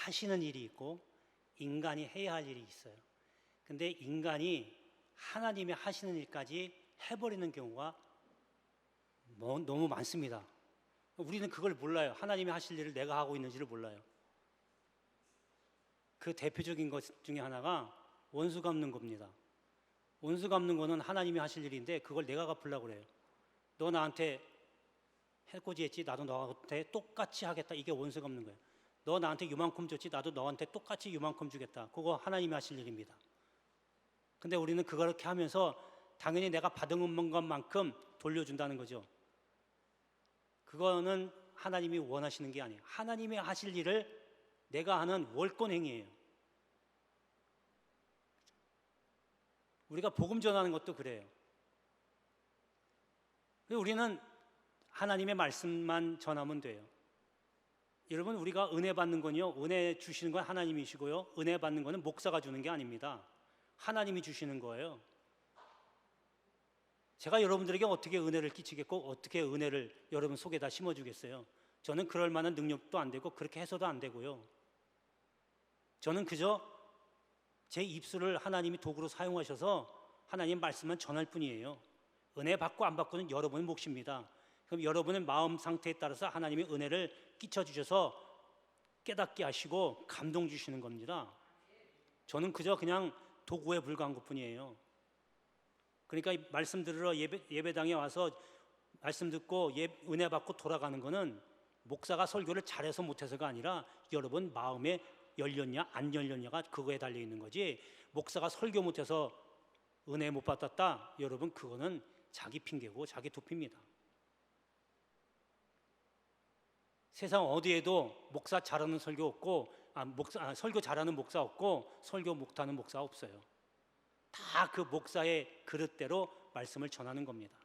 하시는 일이 있고 인간이 해야 할 일이 있어요. 근데 인간이 하나님이 하시는 일까지 해버리는 경우가 너무 많습니다. 우리는 그걸 몰라요. 하나님이 하실 일을 내가 하고 있는지를 몰라요. 그 대표적인 것 중에 하나가 원수 갚는 겁니다. 원수 갚는 거는 하나님이 하실 일인데 그걸 내가 갚으려고 그래요. 너 나한테 해코지 했지? 나도 너한테 똑같이 하겠다. 이게 원수 갚는 거예요. 너 나한테 요만큼 줬지? 나도 너한테 똑같이 요만큼 주겠다. 그거 하나님이 하실 일입니다. 근데 우리는 그렇게 하면서 당연히 내가 받은 것만큼 돌려준다는 거죠. 그거는 하나님이 원하시는 게 아니에요. 하나님이 하실 일을 내가 하는 월권 행위예요. 우리가 복음 전하는 것도 그래요. 우리는 하나님의 말씀만 전하면 돼요. 여러분, 우리가 은혜 받는 건요, 은혜 주시는 건 하나님이시고요, 은혜 받는 거는 목사가 주는 게 아닙니다. 하나님이 주시는 거예요. 제가 여러분들에게 어떻게 은혜를 끼치겠고 어떻게 은혜를 여러분 속에다 심어주겠어요? 저는 그럴 만한 능력도 안 되고 그렇게 해서도 안 되고요. 저는 그저 제 입술을 하나님이 도구로 사용하셔서 하나님 말씀만 전할 뿐이에요. 은혜 받고 안 받고는 여러분의 몫입니다. 그럼 여러분의 마음 상태에 따라서 하나님이 은혜를 끼쳐주셔서 깨닫게 하시고 감동 주시는 겁니다. 저는 그저 그냥 도구에 불과한 것뿐이에요. 그러니까 말씀 들으러 예배당에 와서 말씀 듣고 은혜 받고 돌아가는 거는 목사가 설교를 잘해서 못해서가 아니라 여러분 마음에 열렸냐 안 열렸냐가 그거에 달려있는 거지, 목사가 설교 못해서 은혜 못 받았다, 여러분 그거는 자기 핑계고 자기 도피입니다. 세상 어디에도 목사 잘하는 설교 없고 설교 잘하는 목사 없고 설교 못하는 목사 없어요. 다 그 목사의 그릇대로 말씀을 전하는 겁니다.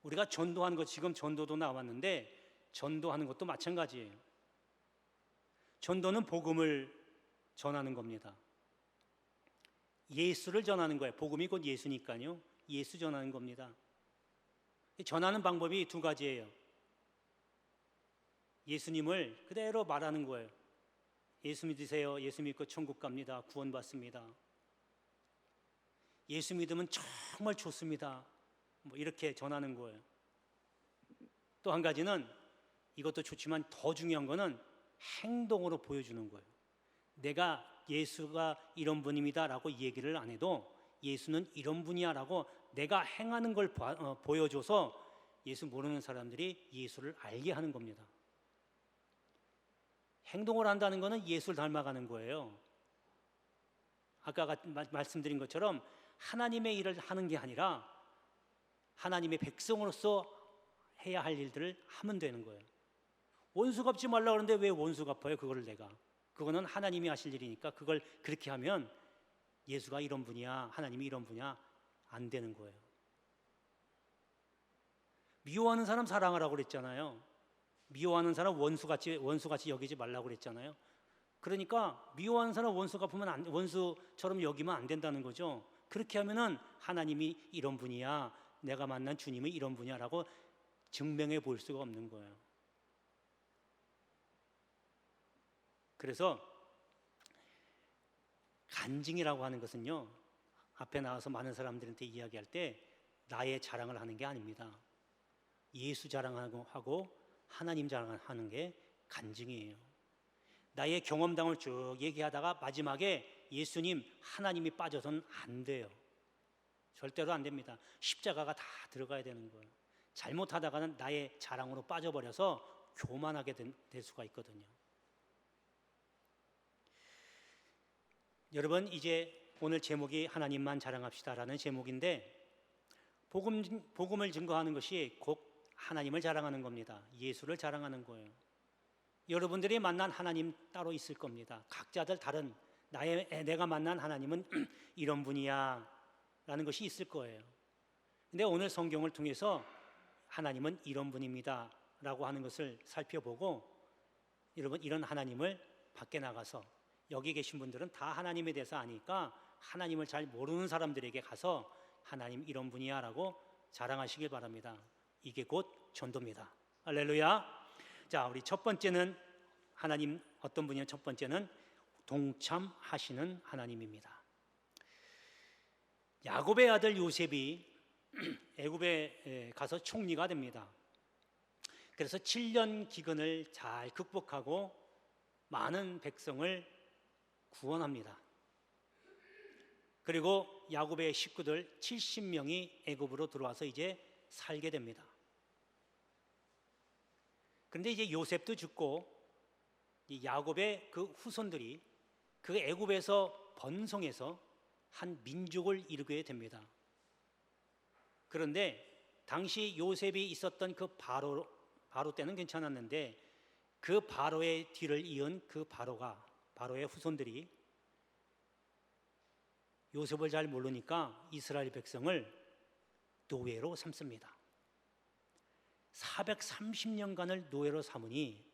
우리가 전도하는 것, 지금 전도도 나왔는데 전도하는 것도 마찬가지예요. 전도는 복음을 전하는 겁니다. 예수를 전하는 거예요. 복음이 곧 예수니까요. 예수 전하는 겁니다. 전하는 방법이 두 가지예요. 예수님을 그대로 말하는 거예요. 예수 믿으세요. 예수 믿고 천국 갑니다. 구원받습니다. 예수 믿으면 정말 좋습니다. 이렇게 전하는 거예요. 또 한 가지는, 이것도 좋지만 더 중요한 거는 행동으로 보여주는 거예요. 내가 예수가 이런 분입니다 라고 얘기를 안 해도 예수는 이런 분이야 라고 내가 행하는 걸 보여줘서 예수 모르는 사람들이 예수를 알게 하는 겁니다. 행동을 한다는 것은 예수를 닮아가는 거예요. 아까 말씀드린 것처럼 하나님의 일을 하는 게 아니라 하나님의 백성으로서 해야 할 일들을 하면 되는 거예요. 원수 갚지 말라 그러는데 왜 원수 갚아요? 그거를 내가. 그거는 하나님이 하실 일이니까 그걸 그렇게 하면 예수가 이런 분이야, 하나님이 이런 분이야, 안 되는 거예요. 미워하는 사람 사랑하라고 그랬잖아요. 미워하는 사람 원수같이 여기지 말라고 그랬잖아요. 그러니까 미워하는 사람 원수 갚으면 원수처럼 여기면 안 된다는 거죠. 그렇게 하면은 하나님이 이런 분이야, 내가 만난 주님이 이런 분이야라고 증명해 볼 수가 없는 거예요. 그래서 간증이라고 하는 것은요, 앞에 나와서 많은 사람들한테 이야기할 때 나의 자랑을 하는 게 아닙니다. 예수 자랑하고 하나님 자랑하는 게 간증이에요. 나의 경험담을 쭉 얘기하다가 마지막에 예수님, 하나님이 빠져서는 안 돼요. 절대로 안 됩니다. 십자가가 다 들어가야 되는 거예요. 잘못하다가는 나의 자랑으로 빠져버려서 교만하게 될 수가 있거든요. 여러분, 이제 오늘 제목이 하나님만 자랑합시다라는 제목인데, 복음을 증거하는 것이 곧 하나님을 자랑하는 겁니다. 예수를 자랑하는 거예요. 여러분들이 만난 하나님 따로 있을 겁니다. 각자들 다른, 내가 만난 하나님은 이런 분이야 라는 것이 있을 거예요. 근데 오늘 성경을 통해서 하나님은 이런 분입니다 라고 하는 것을 살펴보고, 여러분 이런 하나님을 밖에 나가서, 여기 계신 분들은 다 하나님에 대해서 아니까 하나님을 잘 모르는 사람들에게 가서 하나님 이런 분이야 라고 자랑하시길 바랍니다. 이게 곧 전도입니다. 할렐루야. 자, 우리 첫 번째는 하나님 어떤 분이냐? 첫 번째는 동참하시는 하나님입니다. 야곱의 아들 요셉이 애굽에 가서 총리가 됩니다. 그래서 7년 기근을 잘 극복하고 많은 백성을 구원합니다. 그리고 야곱의 식구들 70명이 애굽으로 들어와서 이제 살게 됩니다. 그런데 이제 요셉도 죽고 이 야곱의 그 후손들이 그 애굽에서 번성해서 한 민족을 이루게 됩니다. 그런데 당시 요셉이 있었던 그 바로 때는 괜찮았는데 그 바로의 뒤를 이은 그 바로의 후손들이 요셉을 잘 모르니까 이스라엘 백성을 노예로 삼습니다. 430년간을 노예로 삼으니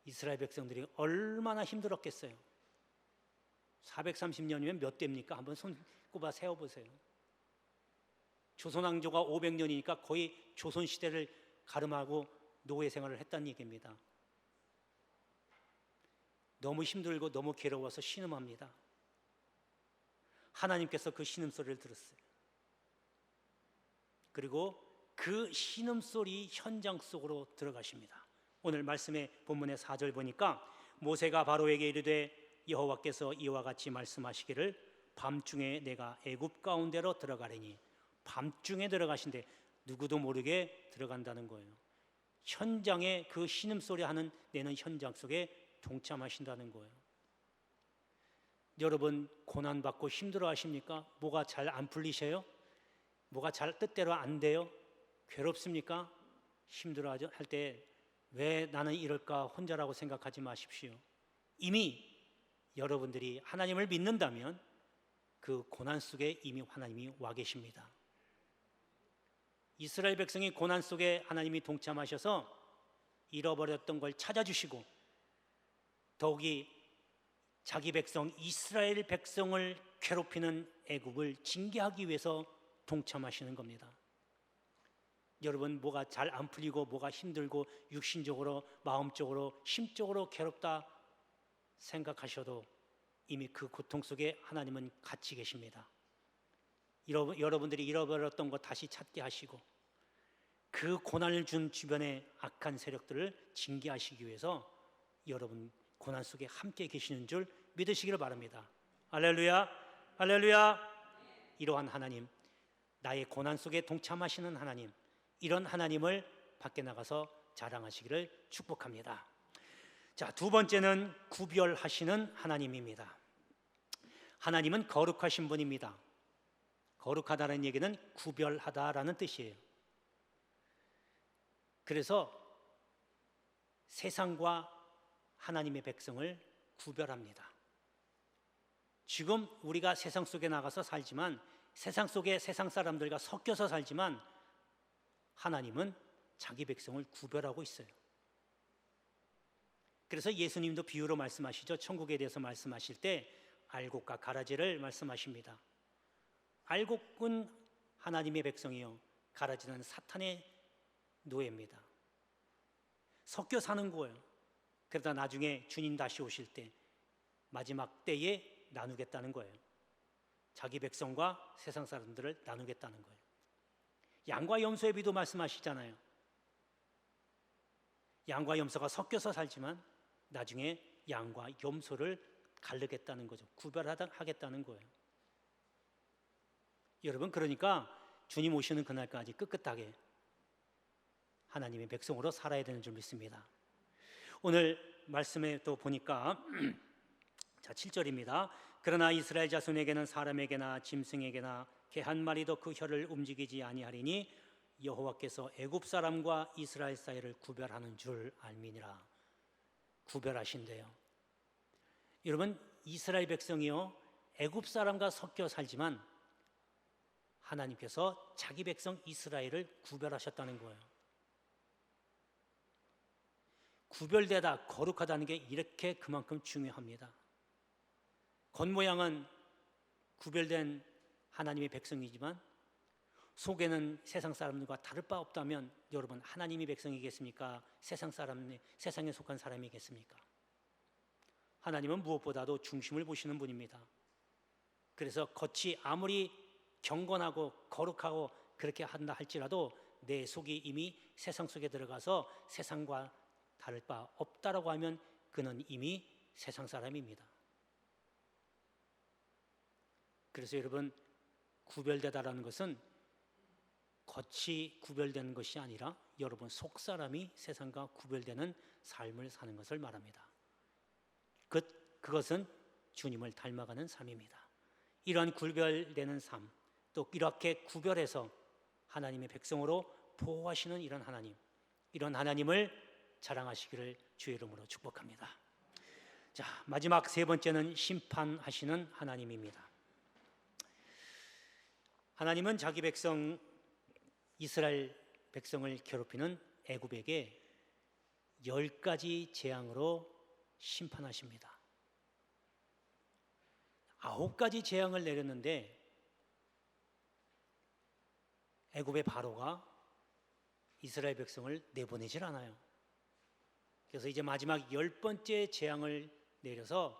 이스라엘 백성들이 얼마나 힘들었겠어요. 430년이면 몇 대입니까? 한번 손 꼽아 세어보세요. 조선왕조가 500년이니까 거의 조선시대를 가름하고 노예 생활을 했다는 얘기입니다. 너무 힘들고 너무 괴로워서 신음합니다. 하나님께서 그 신음소리를 들었어요. 그리고 그 신음소리 현장 속으로 들어가십니다. 오늘 말씀의 본문의 4절 보니까 모세가 바로에게 이르되 여호와께서 이와 같이 말씀하시기를 밤중에 내가 애굽 가운데로 들어가리니, 밤중에 들어가신데 누구도 모르게 들어간다는 거예요. 현장에 그 신음소리 하는 내는 현장 속에 동참하신다는 거예요. 여러분 고난받고 힘들어 하십니까? 뭐가 잘 안 풀리셔요? 뭐가 잘 뜻대로 안 돼요? 괴롭습니까? 힘들어 할 때 왜 나는 이럴까 혼자라고 생각하지 마십시오. 이미 여러분들이 하나님을 믿는다면 그 고난 속에 이미 하나님이 와 계십니다. 이스라엘 백성이 고난 속에 하나님이 동참하셔서 잃어버렸던 걸 찾아주시고 더욱이 자기 백성 이스라엘 백성을 괴롭히는 애굽을 징계하기 위해서 동참하시는 겁니다. 여러분 뭐가 잘 안 풀리고 뭐가 힘들고 육신적으로 마음적으로 심적으로 괴롭다 생각하셔도 이미 그 고통 속에 하나님은 같이 계십니다. 여러분들이 잃어버렸던 것 다시 찾게 하시고 그 고난을 준 주변의 악한 세력들을 징계하시기 위해서 여러분 고난 속에 함께 계시는 줄 믿으시기를 바랍니다. 할렐루야, 할렐루야. 이러한 하나님, 나의 고난 속에 동참하시는 하나님, 이런 하나님을 밖에 나가서 자랑하시기를 축복합니다. 자, 두 번째는 구별하시는 하나님입니다. 하나님은 거룩하신 분입니다. 거룩하다는 얘기는 구별하다라는 뜻이에요. 그래서 세상과 하나님의 백성을 구별합니다. 지금 우리가 세상 속에 나가서 살지만 세상 속에 세상 사람들과 섞여서 살지만 하나님은 자기 백성을 구별하고 있어요. 그래서 예수님도 비유로 말씀하시죠. 천국에 대해서 말씀하실 때 알곡과 가라지를 말씀하십니다. 알곡은 하나님의 백성이요, 가라지는 사탄의 노예입니다. 섞여 사는 거예요. 그러다 나중에 주님 다시 오실 때 마지막 때에 나누겠다는 거예요. 자기 백성과 세상 사람들을 나누겠다는 거예요. 양과 염소의 비도 말씀하시잖아요. 양과 염소가 섞여서 살지만 나중에 양과 염소를 가르겠다는 거죠. 구별하겠다는 거예요. 여러분, 그러니까 주님 오시는 그날까지 꿋꿋하게 하나님의 백성으로 살아야 되는 줄 믿습니다. 오늘 말씀에 또 보니까 자, 7절입니다. 그러나 이스라엘 자손에게는 사람에게나 짐승에게나 개 한 마리도 그 혀를 움직이지 아니하리니 여호와께서 애굽 사람과 이스라엘 사이를 구별하는 줄 알미니라. 구별하신대요. 여러분, 이스라엘 백성이요 애굽 사람과 섞여 살지만 하나님께서 자기 백성 이스라엘을 구별하셨다는 거예요. 구별되다, 거룩하다는 게 이렇게 그만큼 중요합니다. 겉모양은 구별된 하나님의 백성이지만 속에는 세상 사람들과 다를 바 없다면 여러분 하나님의 백성이겠습니까? 세상에 속한 사람이겠습니까? 하나님은 무엇보다도 중심을 보시는 분입니다. 그래서 겉이 아무리 경건하고 거룩하고 그렇게 한다 할지라도 내 속이 이미 세상 속에 들어가서 세상과 다를 바 없다라고 하면 그는 이미 세상 사람입니다. 그래서 여러분, 구별되다라는 것은 겉이 구별되는 것이 아니라 여러분 속 사람이 세상과 구별되는 삶을 사는 것을 말합니다. 그것은 주님을 닮아가는 삶입니다. 이런 구별되는 삶, 또 이렇게 구별해서 하나님의 백성으로 보호하시는 이런 하나님을 자랑하시기를 주의 이름으로 축복합니다. 자, 마지막 세 번째는 심판하시는 하나님입니다. 하나님은 자기 백성 이스라엘 백성을 괴롭히는 애굽에게 10가지 재앙으로 심판하십니다. 9가지 재앙을 내렸는데 애굽의 바로가 이스라엘 백성을 내보내질 않아요. 그래서 이제 마지막 10번째 재앙을 내려서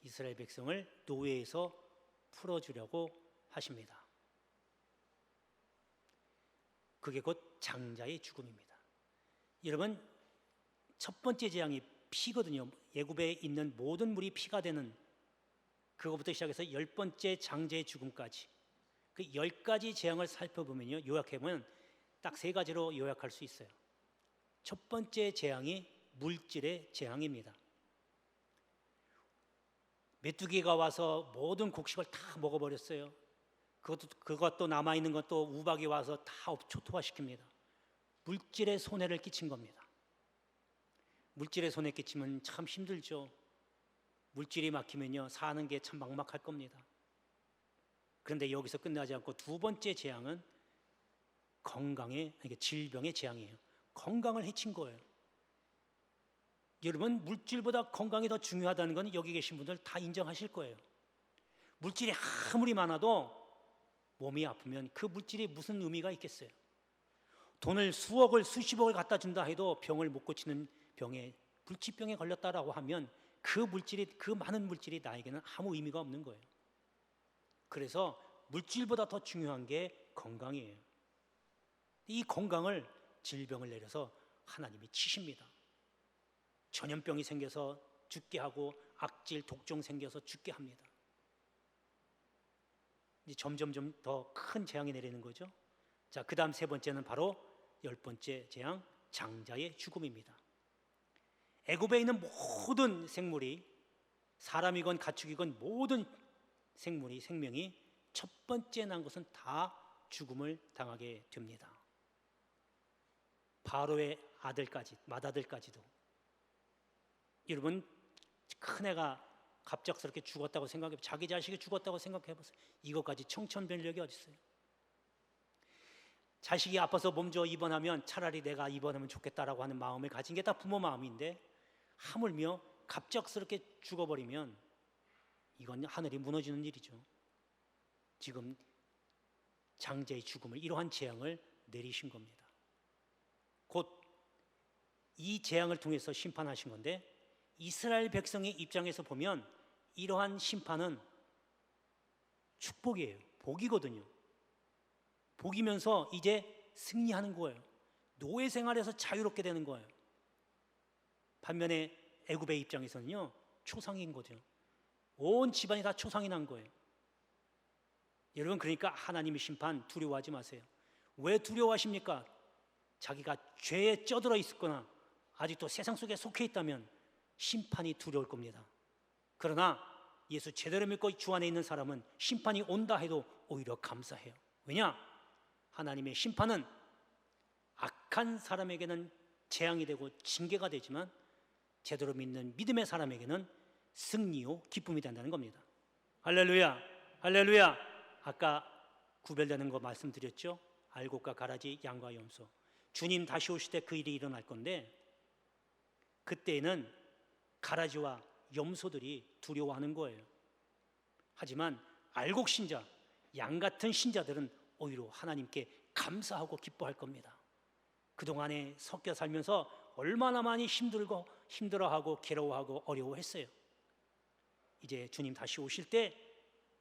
이스라엘 백성을 노예에서 풀어주려고 하십니다. 그게 곧 장자의 죽음입니다. 여러분, 첫 번째 재앙이 피거든요. 애굽에 있는 모든 물이 피가 되는, 그거부터 시작해서 10번째 장자의 죽음까지 그 10가지 재앙을 살펴보면요, 요약해보면 딱 3가지로 요약할 수 있어요. 첫 번째 재앙이 물질의 재앙입니다. 메뚜기가 와서 모든 곡식을 다 먹어버렸어요. 그것도 남아있는 것도 우박이 와서 다 초토화시킵니다. 물질의 손해를 끼친 겁니다. 물질의 손해 끼치면 참 힘들죠. 물질이 막히면요, 사는 게 참 막막할 겁니다. 그런데 여기서 끝나지 않고 두 번째 재앙은 질병의 재앙이에요. 건강을 해친 거예요. 여러분, 물질보다 건강이 더 중요하다는 건 여기 계신 분들 다 인정하실 거예요. 물질이 아무리 많아도 몸이 아프면 그 물질이 무슨 의미가 있겠어요? 돈을 수억을 수십억을 갖다 준다 해도 병을 못 고치는 병에, 불치병에 걸렸다라고 하면 그 많은 물질이 나에게는 아무 의미가 없는 거예요. 그래서 물질보다 더 중요한 게 건강이에요. 이 건강을, 질병을 내려서 하나님이 치십니다. 전염병이 생겨서 죽게 하고 악질, 독종 생겨서 죽게 합니다. 이제 점점점 더 큰 재앙이 내리는 거죠. 자, 그 다음 세 번째는 바로 10번째 재앙, 장자의 죽음입니다. 애굽에 있는 모든 생물이, 사람이건 가축이건 모든 생명이 첫 번째 난 것은 다 죽음을 당하게 됩니다. 바로의 맏아들까지도. 여러분, 큰애가 갑작스럽게 죽었다고 생각해, 자기 자식이 죽었다고 생각해 보세요. 이것까지 청천벽력이 어디 있어요? 자식이 아파서 몸져 입원하면 차라리 내가 입원하면 좋겠다라고 하는 마음을 가진 게 다 부모 마음인데, 하물며 갑작스럽게 죽어버리면 이건 하늘이 무너지는 일이죠. 지금 장자의 죽음을, 이러한 재앙을 내리신 겁니다. 곧 이 재앙을 통해서 심판하신 건데, 이스라엘 백성의 입장에서 보면 이러한 심판은 축복이에요. 복이거든요. 복이면서 이제 승리하는 거예요. 노예 생활에서 자유롭게 되는 거예요. 반면에 애굽의 입장에서는요, 초상인 거죠. 온 집안이 다 초상이 난 거예요. 여러분, 그러니까 하나님의 심판 두려워하지 마세요. 왜 두려워하십니까? 자기가 죄에 쩌들어 있거나 아직도 세상 속에 속해 있다면 심판이 두려울 겁니다. 그러나 예수 제대로 믿고 주 안에 있는 사람은 심판이 온다 해도 오히려 감사해요. 왜냐? 하나님의 심판은 악한 사람에게는 재앙이 되고 징계가 되지만 제대로 믿는 믿음의 사람에게는 승리요 기쁨이 된다는 겁니다. 할렐루야, 할렐루야. 아까 구별되는 거 말씀드렸죠? 알곡과 가라지, 양과 염소. 주님 다시 오실 때 그 일이 일어날 건데, 그때에는 가라지와 염소들이 두려워하는 거예요. 하지만 알곡 신자, 양 같은 신자들은 오히려 하나님께 감사하고 기뻐할 겁니다. 그동안에 섞여 살면서 얼마나 많이 힘들고 힘들어하고 괴로워하고 어려워했어요. 이제 주님 다시 오실 때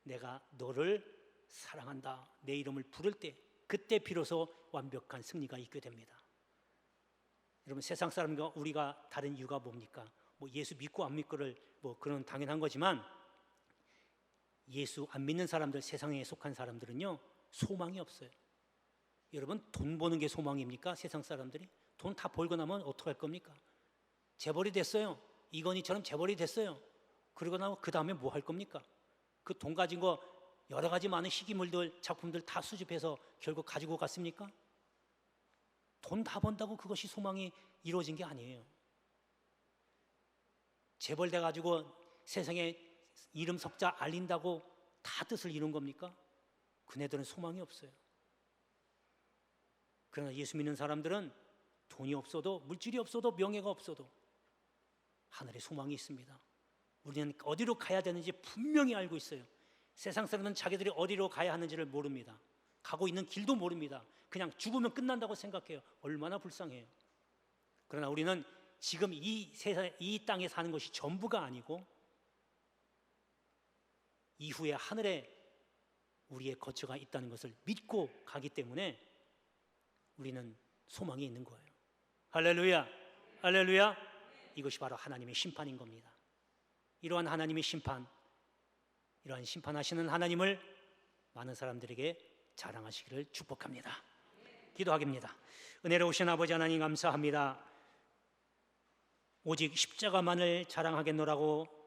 내가 너를 사랑한다, 내 이름을 부를 때 그때 비로소 완벽한 승리가 있게 됩니다. 여러분, 세상 사람과 우리가 다른 이유가 뭡니까? 뭐 예수 믿고 안 믿고를 뭐 그런 당연한 거지만, 예수 안 믿는 사람들, 세상에 속한 사람들은요 소망이 없어요. 여러분, 돈 버는 게 소망입니까? 세상 사람들이 돈 다 벌고 나면 어떡할 겁니까? 재벌이 됐어요. 이건희처럼 재벌이 됐어요. 그러고 나면 그 다음에 뭐 할 겁니까? 그 돈 가진 거 여러 가지 많은 희귀물들, 작품들 다 수집해서 결국 가지고 갔습니까? 돈 다 번다고 그것이 소망이 이루어진 게 아니에요. 재벌 돼가지고 세상에 이름 석자 알린다고 다 뜻을 이룬 겁니까? 그네들은 소망이 없어요. 그러나 예수 믿는 사람들은 돈이 없어도, 물질이 없어도, 명예가 없어도 하늘에 소망이 있습니다. 우리는 어디로 가야 되는지 분명히 알고 있어요. 세상 사람은 자기들이 어디로 가야 하는지를 모릅니다. 가고 있는 길도 모릅니다. 그냥 죽으면 끝난다고 생각해요. 얼마나 불쌍해요. 그러나 우리는 지금 이 세상, 이 땅에 사는 것이 전부가 아니고 이후에 하늘에 우리의 거처가 있다는 것을 믿고 가기 때문에 우리는 소망이 있는 거예요. 할렐루야, 할렐루야. 이것이 바로 하나님의 심판인 겁니다. 이러한 하나님의 심판, 이러한 심판하시는 하나님을 많은 사람들에게 자랑하시기를 축복합니다. 기도하겠습니다. 은혜로우신 아버지 하나님, 감사합니다. 오직 십자가만을 자랑하겠노라고